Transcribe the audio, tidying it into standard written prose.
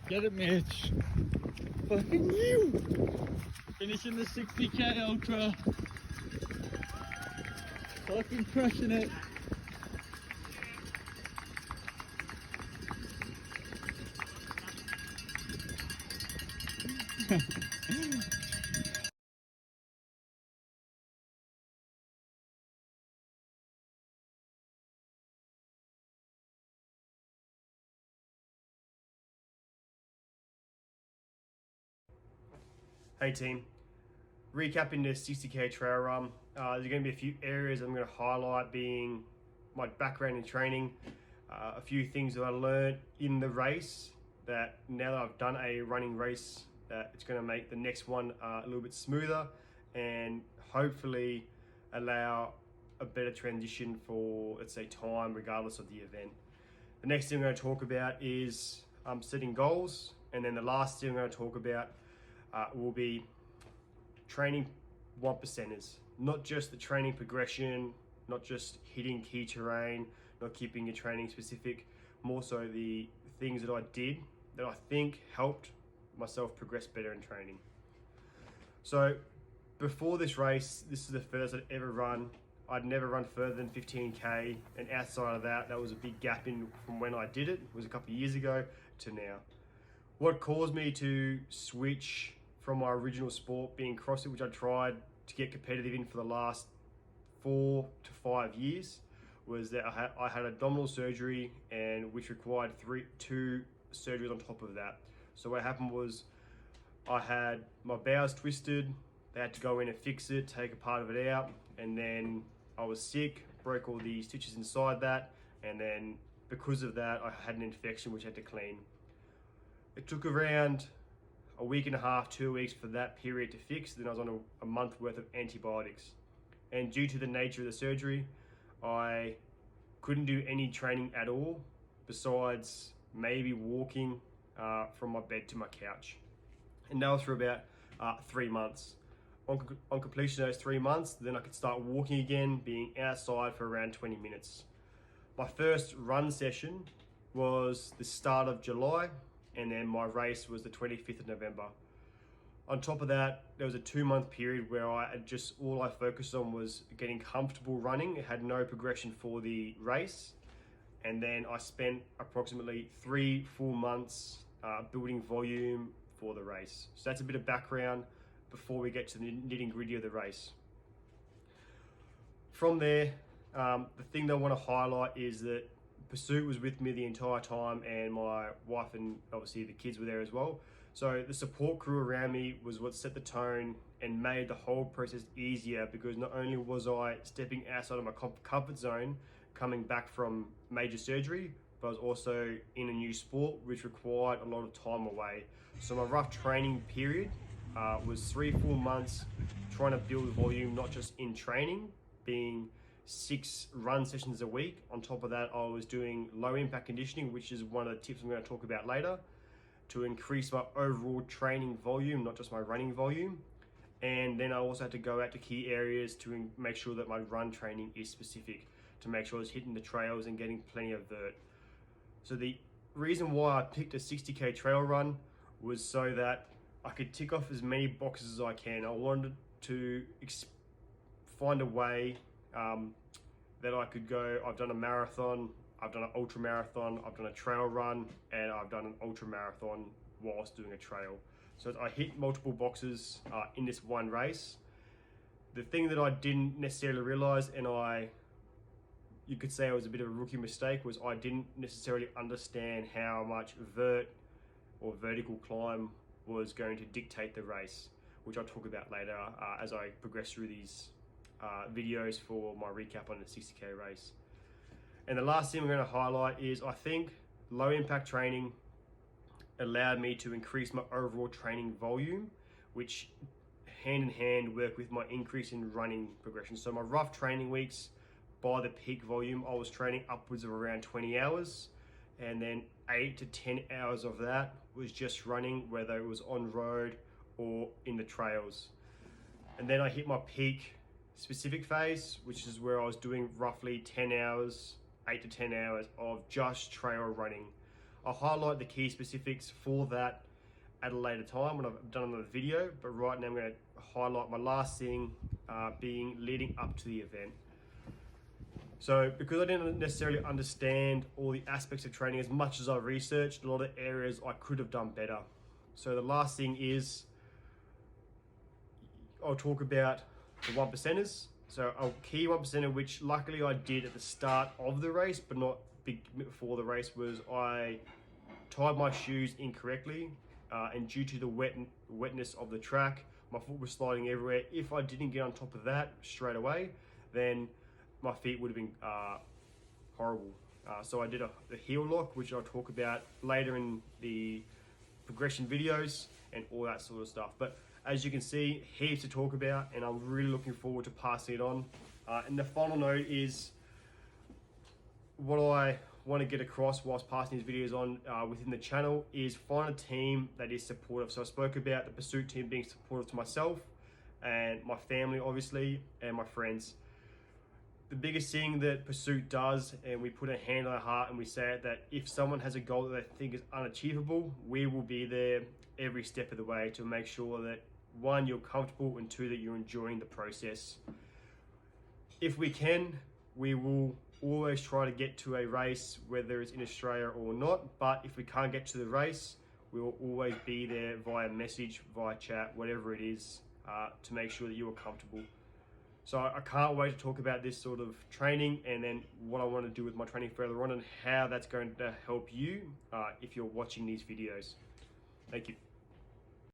Get it, Mitch. Fucking you. Finishing the 60k ultra. Fucking crushing it. Hey team, recapping the 60k trail run, there's going to be a few areas I'm going to highlight, being my background in training, a few things that I learned in the race that now that I've done a running race, that it's going to make the next one a little bit smoother and hopefully allow a better transition for, let's say, time regardless of the event. The next thing I'm going to talk about is setting goals, and then the last thing I'm going to talk about will be training 1%ers, not just the training progression, not just hitting key terrain, not keeping your training specific, more so the things that I did that I think helped myself progress better in training. So before this race, this is the first I'd ever run. I'd never run further than 15k, and outside of that, that was a big gap in from when I did it. It was a couple of years ago to now. What caused me to switch from my original sport, being CrossFit, which I tried to get competitive in for the last 4 to 5 years, was that I had abdominal surgery, and which required 2 surgeries on top of that. So what happened was I had my bowels twisted. They had to go in and fix it, take a part of it out, and then I was sick, broke all the stitches inside that, and then because of that I had an infection which I had to clean. It took around a week and a half, 2 weeks for that period to fix. Then I was on a month worth of antibiotics. And due to the nature of the surgery, I couldn't do any training at all besides maybe walking from my bed to my couch. And that was for about 3 months. On completion of those 3 months, then I could start walking again, being outside for around 20 minutes. My first run session was the start of July, and then my race was the 25th of November. On top of that, there was a 2-month period where all I focused on was getting comfortable running. It had no progression for the race. And then I spent approximately 3 full months building volume for the race. So that's a bit of background before we get to the nitty gritty of the race. From there, the thing that I want to highlight is that Pursuit was with me the entire time, and my wife and obviously the kids were there as well. So the support crew around me was what set the tone and made the whole process easier, because not only was I stepping outside of my comfort zone coming back from major surgery, but I was also in a new sport which required a lot of time away. So my rough training period was 3 full months trying to build volume, not just in training, being 6 run sessions a week. On top of that, I was doing low impact conditioning, which is one of the tips I'm going to talk about later, to increase my overall training volume, not just my running volume. And then I also had to go out to key areas to make sure that my run training is specific, to make sure I was hitting the trails and getting plenty of vert. So the reason why I picked a 60k trail run was so that I could tick off as many boxes as I can. I wanted to find a way that I could go. I've done a marathon, I've done an ultra marathon, I've done a trail run, and I've done an ultra marathon whilst doing a trail. So I hit multiple boxes in this one race. The thing that I didn't necessarily realize, and you could say it was a bit of a rookie mistake, was I didn't necessarily understand how much vert or vertical climb was going to dictate the race, which I'll talk about later as I progress through these videos for my recap on the 60k race. And the last thing I'm going to highlight is I think low impact training allowed me to increase my overall training volume, which hand in hand work with my increase in running progression. So my rough training weeks, by the peak volume, I was training upwards of around 20 hours, and then 8 to 10 hours of that was just running, whether it was on road or in the trails. And then I hit my peak specific phase, which is where I was doing roughly 10 hours, 8 to 10 hours of just trail running. I'll highlight the key specifics for that at a later time when I've done another video, but right now I'm going to highlight my last thing being leading up to the event. So because I didn't necessarily understand all the aspects of training as much as I researched, a lot of areas I could have done better. So the last thing is I'll talk about the 1%ers. So a key 1%er, which luckily I did at the start of the race, but not before the race, was I tied my shoes incorrectly, and due to the wetness of the track, my foot was sliding everywhere. If I didn't get on top of that straight away, then my feet would have been horrible. So I did the heel lock, which I'll talk about later in the progression videos and all that sort of stuff. But as you can see, heaps to talk about, and I'm really looking forward to passing it on. And the final note is what I want to get across whilst passing these videos on within the channel is find a team that is supportive. So I spoke about the Pursuit team being supportive to myself and my family, obviously, and my friends. The biggest thing that Pursuit does, and we put a hand on our heart and we say it, that if someone has a goal that they think is unachievable, we will be there every step of the way to make sure that, one, you're comfortable, and two, that you're enjoying the process. If we can, we will always try to get to a race, whether it's in Australia or not. But if we can't get to the race, we will always be there via message, via chat, whatever it is, to make sure that you are comfortable. So I can't wait to talk about this sort of training, and then what I want to do with my training further on, and how that's going to help you if you're watching these videos. Thank you.